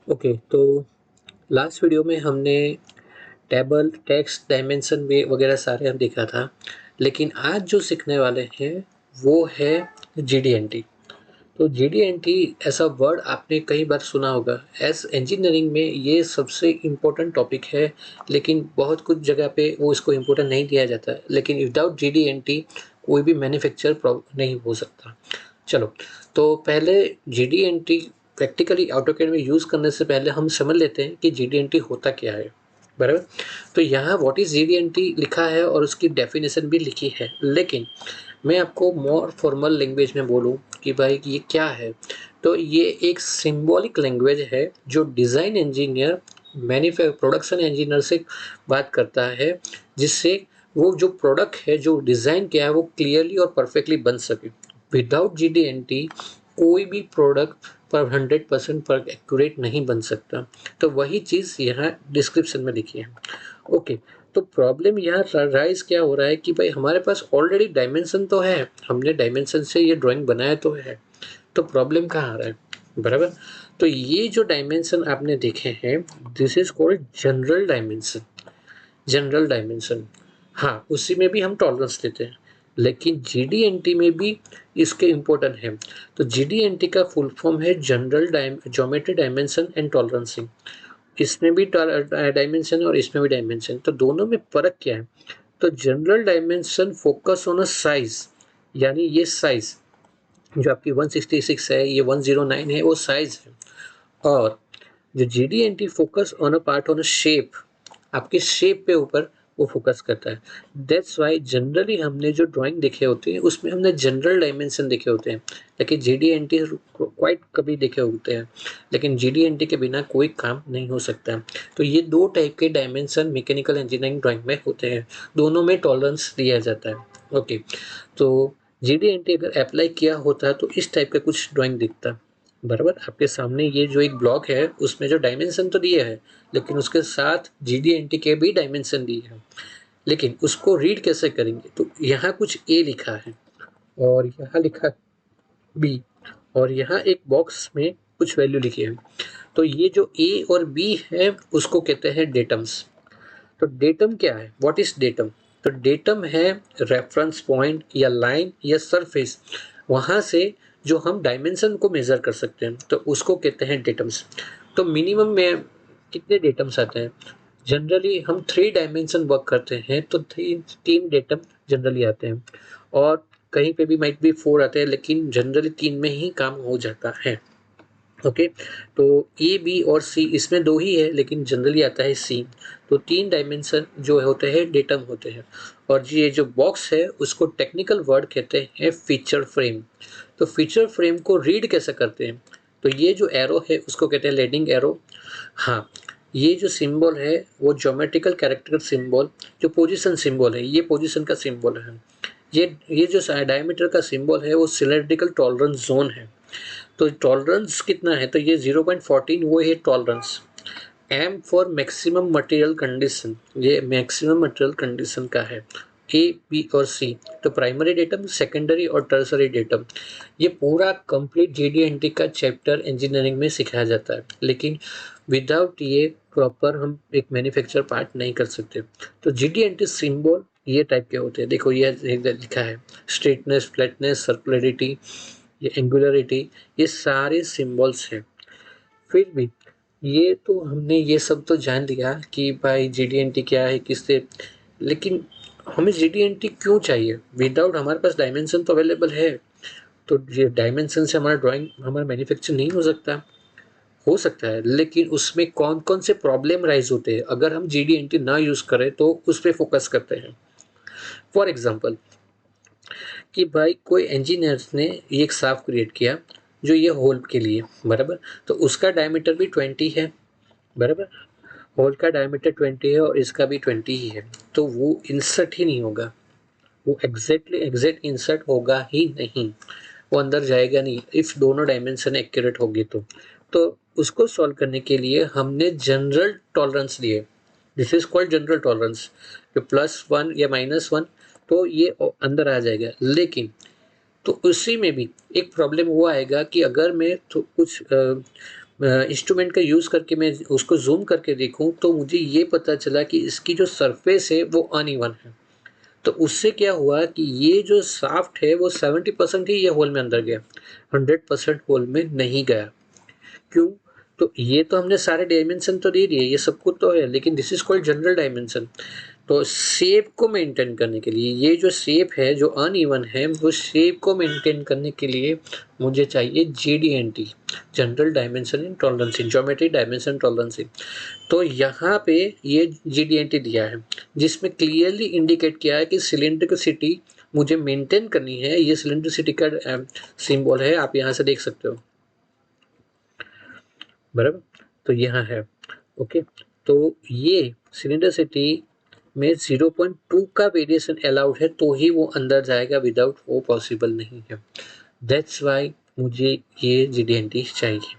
Okay, तो last video में हमने टेबल, टेक्स्ट, डायमेंशन वे वगैरह सारे हम देखा था। लेकिन आज जो सीखने वाले हैं वो है जीडीएनटी। तो जीडीएनटी ऐसा वर्ड आपने कई बार सुना होगा। एस इंजीनियरिंग में ये सबसे इम्पोर्टेंट टॉपिक है, लेकिन बहुत कुछ जगह पे वो इसको इम्पोर्टेंट नहीं दिया जाता है। लेकिन विदाउट जीडीएनटी कोई भी मैन्युफैक्चर नहीं हो सकता। चलो, तो पहले जीडीएनटी प्रैक्टिकली ऑटोकैड में यूज़ करने से पहले हम समझ लेते हैं कि जीडीएनटी होता क्या है। बराबर। तो यहाँ व्हाट इज़ जीडीएनटी लिखा है और उसकी डेफिनेशन भी लिखी है, लेकिन मैं आपको मोर फॉर्मल लैंग्वेज में बोलूँ कि भाई ये क्या है, तो ये एक सिंबॉलिक लैंग्वेज है जो डिज़ाइन इंजीनियर, प्रोडक्शन इंजीनियर से बात करता है, जिससे वो जो प्रोडक्ट है, जो डिज़ाइन किया है, वो क्लियरली और परफेक्टली बन सके। विदाउट जीडीएनटी कोई भी प्रोडक्ट पर 100% पर एक्यूरेट नहीं बन सकता। तो वही चीज़ यहाँ डिस्क्रिप्शन में लिखी है। ओके, तो प्रॉब्लम यहाँ राइज क्या हो रहा है कि भाई हमारे पास ऑलरेडी डायमेंशन तो है, हमने डायमेंशन से ये ड्राइंग बनाया तो है, तो प्रॉब्लम कहाँ आ रहा है? बराबर। तो ये जो डायमेंशन आपने देखे हैं, this is called general dimension. General dimension, हाँ, उसी में भी हम टॉलरेंस देते हैं, लेकिन जीडीएनटी में भी इसके इम्पोर्टेंट है। तो जीडीएनटी का फुल फॉर्म है general geometry dimension and tolerancing. इसमें भी डायमेंशन है और इसमें भी डायमेंशन, तो दोनों में फर्क क्या है? तो general dimension focus on a size, यानी ये साइज जो आपकी 166 है, ये 109 है, वो साइज है। और जो GDNT focus on a part on a shape, आपके शेप पे ऊपर वो फोकस करता है। दैट्स वाई जनरली हमने जो ड्राइंग देखे होते हैं उसमें हमने जनरल डायमेंशन देखे होते हैं, लेकिन जीडीएनटी क्वाइट कभी देखे होते हैं। लेकिन जीडीएनटी के बिना कोई काम नहीं हो सकता। तो ये दो टाइप के डायमेंशन मैकेनिकल इंजीनियरिंग ड्राइंग में होते हैं, दोनों में टॉलरेंस दिया जाता है। ओके, तो जीडीएनटी अगर अप्लाई किया होता तो इस टाइप का कुछ ड्राइंग दिखता। बराबर, आपके सामने ये जो एक ब्लॉक है उसमें जो डायमेंशन तो दिए है, लेकिन उसके साथ जीडीएनटी के भी डायमेंशन दिए हैं। लेकिन उसको रीड कैसे करेंगे? तो यहाँ कुछ ए लिखा है और यहाँ लिखा बी, और यहाँ एक बॉक्स में कुछ वैल्यू लिखी है। तो ये जो ए और बी है उसको कहते हैं डेटम्स। तो डेटम क्या है? What is datum? तो डेटम है रेफरेंस पॉइंट या लाइन या सरफेस, वहाँ से जो हम डायमेंशन को मेज़र कर सकते हैं, तो उसको कहते हैं डेटम्स। तो मिनिमम में कितने डेटम्स आते हैं? जनरली हम 3 डायमेंशन वर्क करते हैं, तो 3 डेटम जनरली आते हैं, और कहीं पे भी माइट बी 4 आते हैं, लेकिन जनरली 3 में ही काम हो जाता है। ओके, तो ए बी और सी इसमें 2 ही है, लेकिन जनरली आता है सी। तो 3 डायमेंशन जो होते हैं डेटम होते हैं। और ये जो बॉक्स है उसको टेक्निकल वर्ड कहते हैं फीचर फ्रेम। तो फीचर फ्रेम को रीड कैसे करते हैं? तो ये जो एरो है उसको कहते हैं लीडिंग एरो। हाँ, ये जो सिंबल है वो ज्योमेट्रिकल कैरेक्टर सिंबल, जो पोजीशन सिंबल है, ये पोजीशन का सिंबल है। ये जो डायमीटर का सिंबल है वो सिलेंड्रिकल टॉलरेंस जोन है। तो टॉलरेंस कितना है? तो ये 0.14 वो है tolerance. M for maximum material condition, ये मैक्सिमम मटेरियल कंडीशन का है। ए बी और सी, तो प्राइमरी डेटम, सेकेंडरी और टर्सरी डेटम, ये पूरा कंप्लीट जीडीएनटी का चैप्टर इंजीनियरिंग में सिखाया जाता है, लेकिन विदाउट ये प्रॉपर हम एक मैन्युफैक्चर पार्ट नहीं कर सकते। तो जीडीएनटी सिंबल ये टाइप के होते हैं। देखो ये लिखा है स्ट्रेटनेस, फ्लैटनेस, सर्कुलरिटी, ये एंगुलरिटी, ये सारे सिंबल्स हैं। फिर भी ये तो हमने ये सब तो जान लिया कि भाई जीडीएनटी क्या है, किससे, लेकिन हमें जीडीएनटी क्यों चाहिए? विदाउट हमारे पास डायमेंशन तो अवेलेबल है, तो ये डायमेंशन से हमारा ड्राइंग, हमारा मैन्युफैक्चर नहीं हो सकता। हो सकता है, लेकिन उसमें कौन कौन से प्रॉब्लम राइज होते हैं अगर हम जीडीएनटी ना यूज़ करें, तो उस पर फोकस करते हैं। फॉर एग्जाम्पल कि भाई कोई इंजीनियर्स ने एक शाफ्ट क्रिएट किया जो ये होल के लिए, बराबर, तो उसका डायमीटर भी 20 है, बराबर, होल का डायमीटर 20 है और इसका भी 20 ही है, तो वो इंसर्ट ही नहीं होगा, वो एग्जैक्ट इंसर्ट होगा ही नहीं, वो अंदर जाएगा नहीं इफ दोनों डायमेंशन एक्यूरेट होगी तो उसको सॉल्व करने के लिए हमने जनरल टॉलरेंस लिए। This is called general tolerance, कि +1 या -1 तो ये अंदर आ जाएगा। लेकिन तो उसी में भी एक प्रॉब्लम वो आएगा कि अगर मैं तो कुछ इंस्ट्रूमेंट का यूज़ करके मैं उसको ज़ूम करके देखूँ तो मुझे ये पता चला कि इसकी जो सरफेस है वो अनइवन है। तो उससे क्या हुआ कि ये जो शाफ्ट है वो 70% ही ये होल में अंदर गया, 100% होल में नहीं गया। क्यों? तो ये तो हमने सारे डायमेंशन तो दे दिए, ये सब कुछ तो है, लेकिन this is called general dimension. तो शेप को मेंटेन करने के लिए, ये जो शेप है जो अनइवन है, वो शेप को मेंटेन करने के लिए मुझे चाहिए GDNT, general dimension in tolerance, geometric dimension tolerance. तो यहाँ पे ये जीडीएनटी दिया है जिसमें क्लियरली इंडिकेट किया है कि सिलिंड्रिसिटी मुझे मेंटेन करनी है। ये सिलिंड्रिसिटी का सिंबल है, आप यहाँ से देख सकते हो, बराबर। तो यहाँ है, ओके। तो ये सिलिंडरसिटी में 0.2 का वेरिएशन अलाउड है तो ही वो अंदर जाएगा, विदाउट वो पॉसिबल नहीं है। दैट्स वाई मुझे ये जीडीएनटी चाहिए।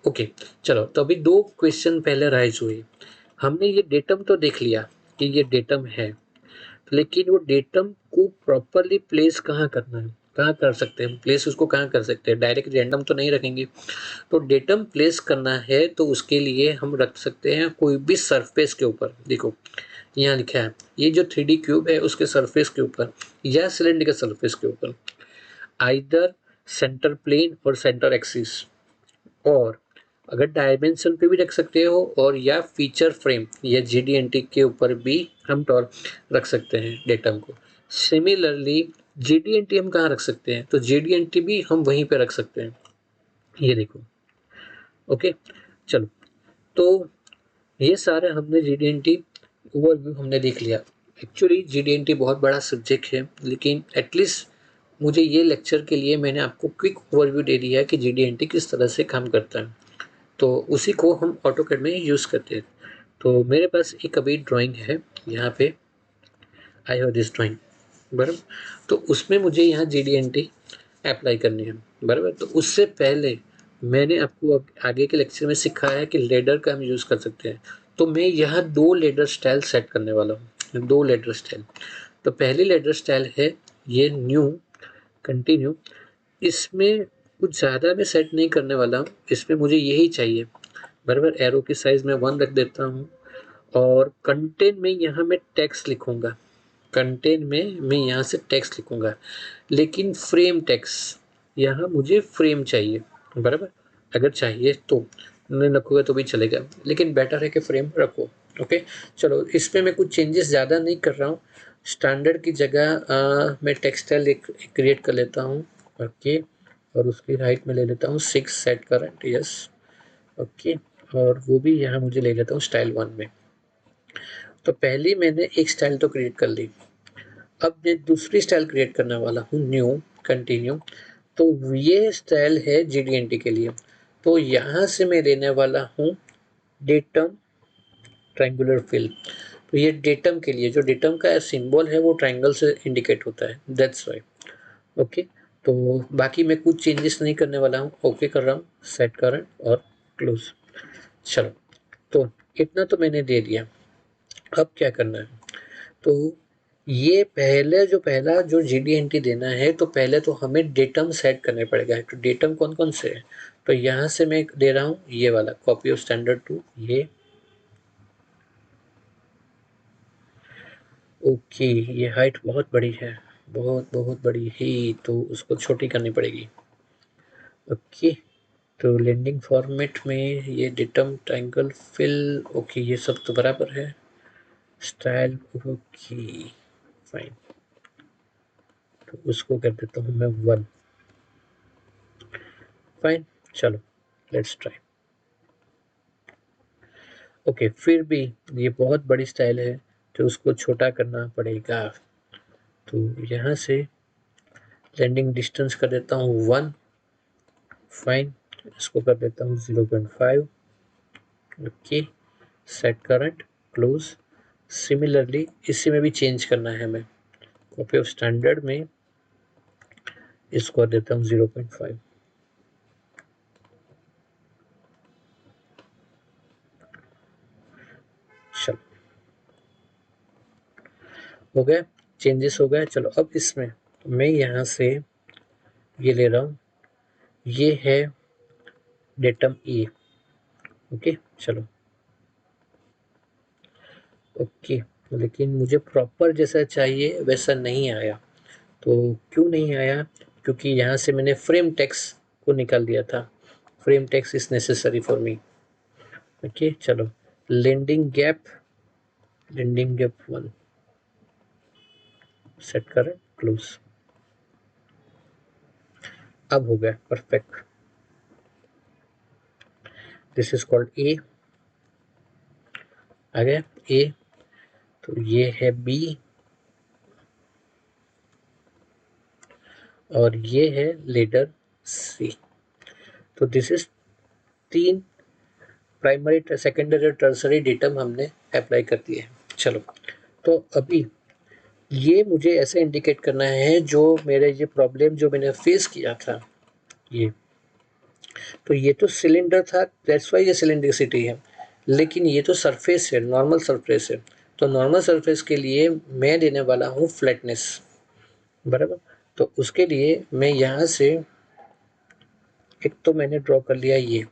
ओके, चलो तो अभी दो क्वेश्चन पहले राइज हुए। हमने ये डेटम तो देख लिया कि ये डेटम है, लेकिन वो डेटम को प्रॉपरली प्लेस कहाँ करना है, कहाँ कर सकते हैं प्लेस, उसको कहाँ कर सकते हैं, डायरेक्ट रैंडम तो नहीं रखेंगे। तो डेटम प्लेस करना है तो उसके लिए हम रख सकते हैं कोई भी सरफेस के ऊपर। देखो यहाँ लिखा है, ये जो 3D क्यूब है उसके सरफेस के ऊपर या सिलेंडर के सरफेस के ऊपर, आइदर सेंटर प्लेन और सेंटर एक्सिस, और अगर डायमेंशन पे भी रख सकते हो, और या फीचर फ्रेम या जीडीएनटी के ऊपर भी हम रख सकते हैं डेटम को। सिमिलरली जीडीएनटी हम कहाँ रख सकते हैं, तो जीडीएनटी भी हम वहीं पे रख सकते हैं। ये देखो, ओके। चलो, तो ये सारे हमने जीडीएनटी ओवरव्यू हमने देख लिया। एक्चुअली जीडीएनटी बहुत बड़ा सब्जेक्ट है, लेकिन एटलीस्ट मुझे ये लेक्चर के लिए मैंने आपको क्विक ओवरव्यू दे दिया है कि जीडीएनटी किस तरह से काम करता है। तो उसी को हम ऑटोकैड में यूज़ करते हैं। तो मेरे पास एक अभी ड्राइंग है, यहाँ पे आई हैव दिस ड्राइंग, बराबर। तो उसमें मुझे यहाँ जीडीएनटी अप्लाई करनी है, बराबर। तो उससे पहले मैंने आपको आगे के लेक्चर में सिखाया है कि लेडर का हम यूज़ कर सकते हैं। तो मैं यहाँ दो लेडर स्टाइल सेट करने वाला हूँ, दो लेडर स्टाइल। तो पहली लेडर स्टाइल है ये न्यू कंटिन्यू। इसमें कुछ ज़्यादा मैं सेट नहीं करने वाला हूँ, इसमें मुझे यही चाहिए, बराबर। एरो की साइज़ मैं 1 रख देता हूँ, और कंटेंट में यहाँ मैं टेक्स्ट लिखूँगा, कंटेंट में मैं यहाँ से टेक्स्ट लिखूँगा, लेकिन फ्रेम टेक्स्ट, यहाँ मुझे फ्रेम चाहिए, बराबर। अगर चाहिए तो नहीं रखोगे तो भी चलेगा, लेकिन बेटर है कि फ्रेम रखो। ओके, चलो इसमें मैं कुछ चेंजेस ज़्यादा नहीं कर रहा हूँ। स्टैंडर्ड की जगह मैं टेक्सटाइल एक क्रिएट कर लेता हूँ, ओके। और उसकी हाइट में ले लेता हूँ 6 सेट करंट, यस, ओके। और वो भी यहाँ मुझे ले लेता हूँ स्टाइल 1 में। तो पहली मैंने एक स्टाइल तो क्रिएट कर ली, अब मैं दूसरी स्टाइल क्रिएट करने वाला हूँ, न्यू कंटिन्यू। तो ये स्टाइल है जीडीएनटी के लिए। तो यहाँ से मैं लेने वाला हूँ डेटम ट्रायंगुलर फिल। तो ये डेटम के लिए, जो डेटम का सिंबल है वो ट्रायंगल से इंडिकेट होता है, दैट्स वाई। ओके, तो बाकी मैं कुछ चेंजेस नहीं करने वाला हूँ, ओके कर रहा हूँ, सेट करंट और क्लोज। चलो, तो इतना तो मैंने दे दिया। अब क्या करना है, तो ये पहला जो जीडीएनटी देना है, तो पहले तो हमें डेटम सेट करने पड़ेगा। तो डेटम कौन कौन से है, तो यहाँ से मैं दे रहा हूँ ये वाला कॉपी ऑफ स्टैंडर्ड 2, ये ओके। ये हाइट बहुत बड़ी है, बहुत बहुत बड़ी है, तो उसको छोटी करनी पड़ेगी। ओके, तो लैंडिंग फॉर्मेट में ये डेटम ट्रायंगल फिल, ओके, ये सब तो बराबर है। Style, okay, fine. तो उसको कर देता हूँ मैं 1, फाइन। चलो, लेट्स ट्राई। ओके, फिर भी ये बहुत बड़ी स्टाइल है तो उसको छोटा करना पड़ेगा। तो यहाँ से लैंडिंग डिस्टेंस कर देता हूँ 1, फाइन। इसको कर देता हूँ 0.5, okay. Set current, close. Similarly इसी में भी चेंज करना है हमें, कॉपी ऑफ स्टैंडर्ड में इसको कर देता हूँ 0.5। चलो, हो गया, चेंजेस हो गया। चलो, अब इसमें मैं यहाँ से ये ले रहा हूँ, ये है डेटम ए, ओके चलो ओके, लेकिन मुझे प्रॉपर जैसा चाहिए वैसा नहीं आया। तो क्यों नहीं आया? क्योंकि यहाँ से मैंने फ्रेम टेक्स्ट को निकाल दिया था। Frame text is necessary for me. Okay चलो, लेंडिंग गैप 1 सेट करें, क्लोज। अब हो गया perfect. This is called A. आ गया ए। तो ये है बी और ये है लेटर सी। तो दिस इज 3 प्राइमरी सेकेंडरी और टर्सरी डेटम हमने अप्लाई कर दिए। चलो, तो अभी ये मुझे ऐसे इंडिकेट करना है जो मेरे ये प्रॉब्लम जो मैंने फेस किया था ये, तो ये तो सिलेंडर था, दैट्स वाई ये सिलेंड्रिसिटी है, लेकिन ये तो सरफेस है, नॉर्मल सरफेस है। तो नॉर्मल सरफेस के लिए मैं देने वाला हूँ फ्लैटनेस, बराबर। तो उसके लिए मैं यहाँ से एक तो मैंने ड्रॉ कर लिया ये,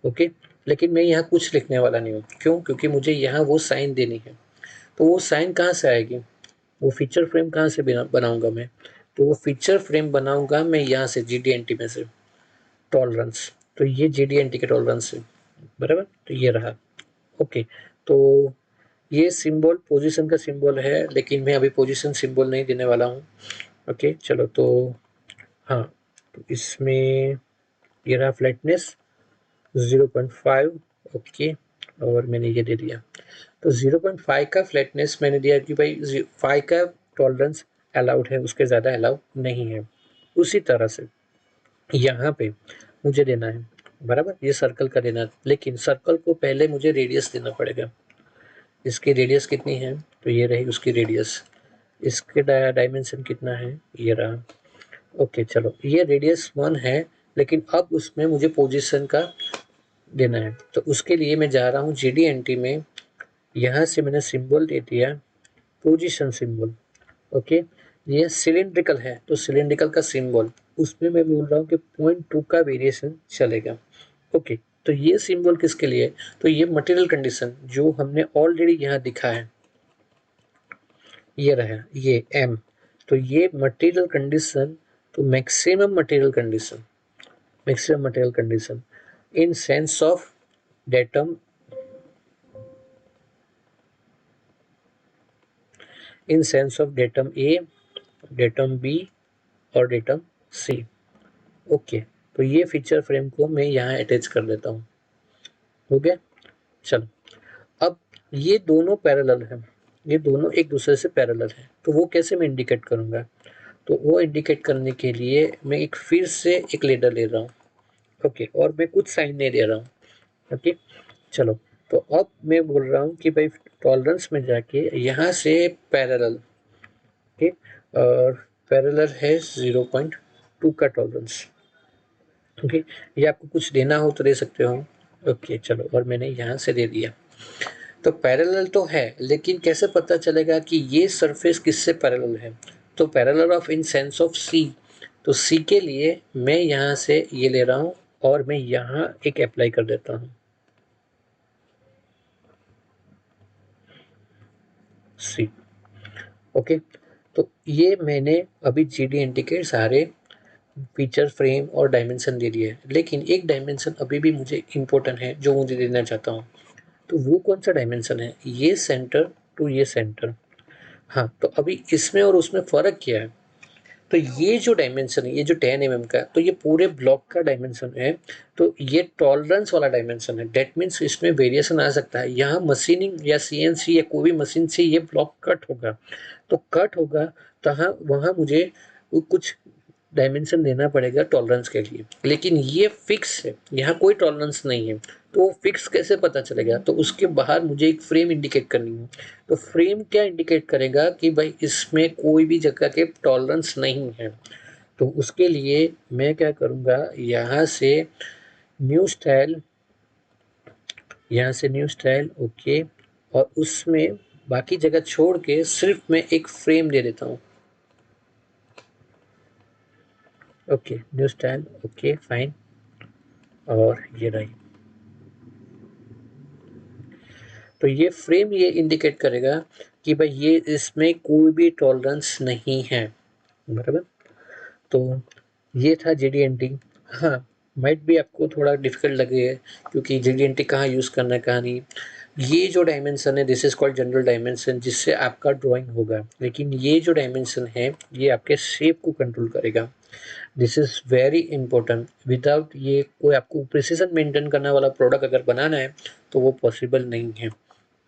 ओके। लेकिन मैं यहाँ कुछ लिखने वाला नहीं हूँ, क्यों? क्योंकि मुझे यहाँ वो साइन देनी है। तो वो साइन कहाँ से आएगी? वो फीचर फ्रेम कहाँ से बनाऊंगा मैं? तो वो फीचर फ्रेम बनाऊंगा मैं यहाँ से GD&T में से, टॉलरेंस। तो ये GD&T के टॉलरेंस है, बराबर। तो ये रहा, ओके। तो ये सिंबल पोजीशन का सिंबल है, लेकिन मैं अभी पोजीशन सिंबल नहीं देने वाला हूँ। ओके चलो, तो हाँ, तो इसमें ये रहा फ्लैटनेस 0.5, ओके। और मैंने ये दे दिया। तो 0.5 का फ्लैटनेस मैंने दिया कि भाई 5 का टॉलरेंस अलाउड है, उसके ज़्यादा अलाउड नहीं है। उसी तरह से यहाँ पे मुझे देना है, बराबर, ये सर्कल का देना है, लेकिन सर्कल को पहले मुझे रेडियस देना पड़ेगा। इसकी रेडियस कितनी है? तो ये रही उसकी रेडियस। इसके डायमेंशन कितना है? ये रहा, ओके। चलो, ये रेडियस 1 है, लेकिन अब उसमें मुझे पोजीशन का देना है। तो उसके लिए मैं जा रहा हूँ GD&T में, यहाँ से मैंने सिंबल दे दिया पोजीशन सिंबल, ओके। ये सिलिंड्रिकल है, तो सिलिंड्रिकल का सिंबल, उसमें मैं बोल रहा हूँ कि 0.2 का वेरिएशन चलेगा, ओके। तो ये सिंबल किसके लिए? तो ये मटेरियल कंडीशन जो हमने ऑलरेडी यहाँ दिखा है, ये रहा, ये M। तो ये मटेरियल कंडीशन, तो maximum material condition in sense of datum, in sense of datum A, datum B और डेटम सी, ओके। तो ये फीचर फ्रेम को मैं यहाँ अटैच कर देता हूँ, हो गया। चलो, अब ये दोनों पैरेलल हैं, ये दोनों एक दूसरे से पैरेलल हैं, तो वो कैसे मैं इंडिकेट करूँगा? तो वो इंडिकेट करने के लिए मैं एक फिर से एक लेडर ले रहा हूँ, ओके, और मैं कुछ साइन नहीं दे रहा हूँ, ओके। चलो, तो अब मैं बोल रहा हूँ कि भाई टॉलरेंस में जाके यहाँ से पैरेलल, ओके, और पैरेलल है 0.2 का टॉलरेंस, ओके। ये आपको कुछ देना हो तो दे सकते हो, ओके। चलो, और मैंने यहाँ से दे दिया। तो पैरेलल तो है, लेकिन कैसे पता चलेगा कि ये सरफेस किससे पैरेलल है? तो parallel of in sense of C. तो सी के लिए मैं यहाँ से ये ले रहा हूँ और मैं यहाँ एक अप्लाई कर देता हूँ, सी, ओके। तो ये मैंने अभी GD&T के सारे फीचर फ्रेम और डायमेंशन दे दिए, लेकिन एक डायमेंशन अभी भी मुझे इम्पोर्टेंट है जो मुझे देना चाहता हूँ। तो वो कौन सा डायमेंशन है? ये सेंटर टू ये सेंटर। हाँ, तो अभी इसमें और उसमें फ़र्क क्या है? तो ये जो डायमेंशन है, ये जो 10 mm का, तो ये पूरे ब्लॉक का डायमेंशन है। तो ये टॉलरेंस वाला डायमेंशन है, डेट मीन्स इसमें वेरिएशन आ सकता है। यहाँ मशीनिंग या CNC या कोई भी मशीन से ये ब्लॉक कट होगा, तो कट होगा, तहाँ वहाँ मुझे कुछ डायमेंशन देना पड़ेगा टॉलरेंस के लिए, लेकिन ये फिक्स है, यहाँ कोई टॉलरेंस नहीं है। तो वो फिक्स कैसे पता चलेगा? तो उसके बाहर मुझे एक फ्रेम इंडिकेट करनी है। तो फ्रेम क्या इंडिकेट करेगा कि भाई इसमें कोई भी जगह के टॉलरेंस नहीं है। तो उसके लिए मैं क्या करूँगा, यहाँ से न्यू स्टाइल, यहाँ से न्यू स्टाइल, ओके, और उसमें बाकी जगह छोड़ के सिर्फ मैं एक फ्रेम दे देता हूँ, okay, new style, okay fine, और ये रही। तो ये फ्रेम ये इंडिकेट करेगा कि भाई ये इसमें कोई भी टॉलरेंस नहीं है, बराबर। तो ये था GD&T। हाँ, माइट भी आपको थोड़ा डिफिकल्ट लगे क्योंकि GD&T कहाँ यूज़ करना है कहाँ नहीं। ये जो डायमेंशन है this is called general dimension, जिससे आपका ड्राइंग होगा, लेकिन ये जो डायमेंशन है ये आपके शेप को कंट्रोल करेगा। This is very important. Without ये कोई आपको प्रिसीजन मेंटेन करने वाला प्रोडक्ट अगर बनाना है तो वो पॉसिबल नहीं है,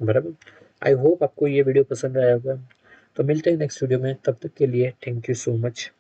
बराबर। आई होप आपको ये वीडियो पसंद आया होगा। तो मिलते हैं नेक्स्ट वीडियो में, तब तक के लिए थैंक यू सो मच।